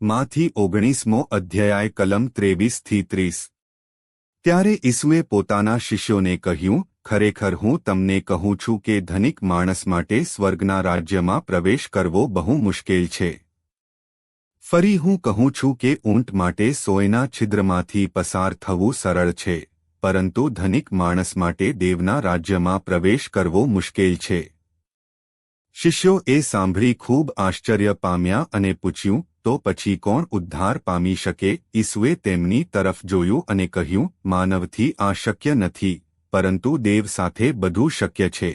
માંથી 19મો અધ્યાય કલમ 23-30। ત્યારે ઈસુએ પોતાના શિષ્યોને કહ્યું, ખરેખર હું તમને કહું છું કે ધનિક માણસ માટે સ્વર્ગના રાજ્યમાં પ્રવેશ કરવો બહુ મુશ્કેલ છે। ફરી હું કહું છું કે ઊંટ માટે સોયના છિદ્રમાંથી પસાર થવું સરળ છે, પરંતુ ધનિક માણસ માટે દેવના રાજ્યમાં પ્રવેશ કરવો મુશ્કેલ છે। શિષ્યો એ સાંભળી ખૂબ આશ્ચર્ય પામ્યા અને પૂછ્યું, તો પછી કોણ ઉદ્ધાર પામી શકે? ઈસુએ તેમની તરફ જોયું અને કહ્યું, માનવથી આ શક્ય નથી, પરંતુ દેવ સાથે બધું શક્ય છે।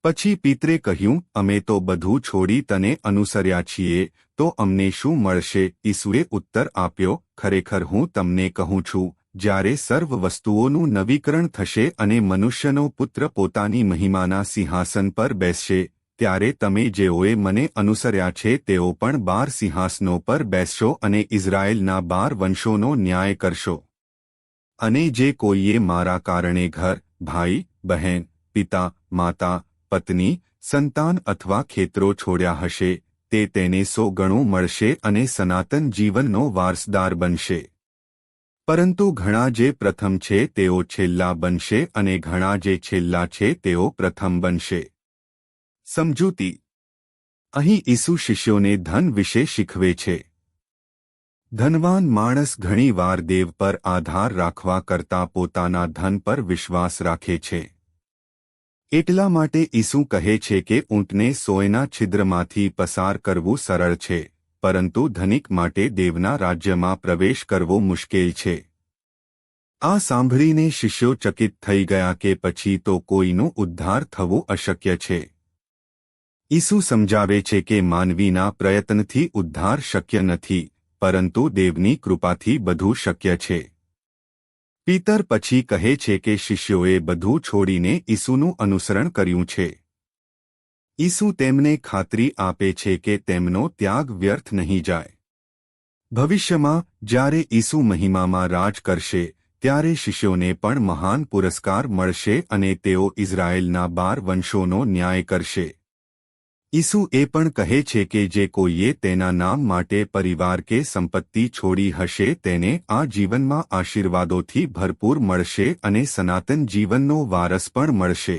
પછી પિતરે કહ્યું, અમે તો બધું છોડી તને અનુસર્યા છીએ, તો અમને શું મળશે? ઈસુએ ઉત્તર આપ્યો, ખરેખર હું તમને કહું છું, જ્યારે સર્વ વસ્તુઓનું નવીકરણ થશે અને મનુષ્યનો પુત્ર પોતાની મહિમાના સિંહાસન પર બેસશે, ત્યારે તમે જેઓએ મને અનુસર્યા છે તેઓ પણ 12 સિંહાસનો પર બેસશો અને ઇઝરાયેલના 12 વંશોનો ન્યાય કરશો। અને જે કોઈએ મારા કારણે ઘર, ભાઈ, બહેન, પિતા, માતા, પત્ની, સંતાન અથવા ખેતરો છોડ્યા હશે, તે તેને 100 ગણું મળશે અને સનાતન જીવનનો વારસદાર બનશે। પરંતુ ઘણા જે પ્રથમ છે તેઓ છેલ્લા બનશે અને ઘણા જે છેલ્લા છે તેઓ પ્રથમ બનશે। સમજૂતી। અહીં ઈસુ શિષ્યોને ધન વિશે શીખવે છે। ધનવાન માણસ ઘણીવાર દેવ પર આધાર રાખવા કરતાં પોતાના ધન પર વિશ્વાસ રાખે છે। એટલા માટે ઈસુ કહે છે કે ઊંટને સોયના છિદ્રમાંથી પસાર કરવું સરળ છે, પરંતુ ધનિક માટે દેવના રાજ્યમાં પ્રવેશ કરવો મુશ્કેલ છે। આ સાંભળીને શિષ્યો ચકિત થઈ ગયા કે પછી તો કોઈનું ઉદ્ધાર થવું અશક્ય છે। ઈસુ સમજાવે છે કે માનવીના પ્રયત્નથી ઉદ્ધાર શક્ય નથી, પરંતુ દેવની કૃપાથી બધું શક્ય છે। પિતર પછી કહે છે કે શિષ્યોએ બધું છોડીને ઈસુનું અનુસરણ કર્યું છે। ઈસુ તેમને ખાતરી આપે છે કે તેમનો ત્યાગ વ્યર્થ નહીં જાય। ભવિષ્યમાં જ્યારે ઈસુ મહિમામાં રાજ કરશે, ત્યારે શિષ્યોને પણ મહાન પુરસ્કાર મળશે અને તેઓ ઇઝરાયેલના 12 વંશોનો ન્યાય કરશે। ઈસુ એ પણ કહે છે કે જે કોઈએ તેના નામ માટે પરિવાર કે સંપત્તિ છોડી હશે તેને આ જીવનમાં આશીર્વાદોથી ભરપૂર મળશે અને સનાતન જીવનનો વારસ પણ મળશે।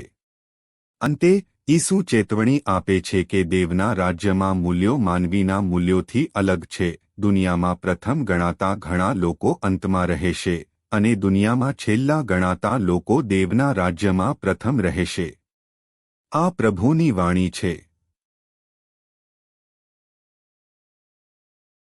અંતે ઈસુ ચેતવણી આપે છે કે દેવના રાજ્યમાં મૂલ્યો માનવીના મૂલ્યોથી અલગ છે। દુનિયામાં પ્રથમ ગણાતા ઘણા લોકો અંતમાં રહેશે અને દુનિયામાં છેલ્લા ગણાતા લોકો દેવના રાજ્યમાં પ્રથમ રહેશે। આ પ્રભુની વાણી છે।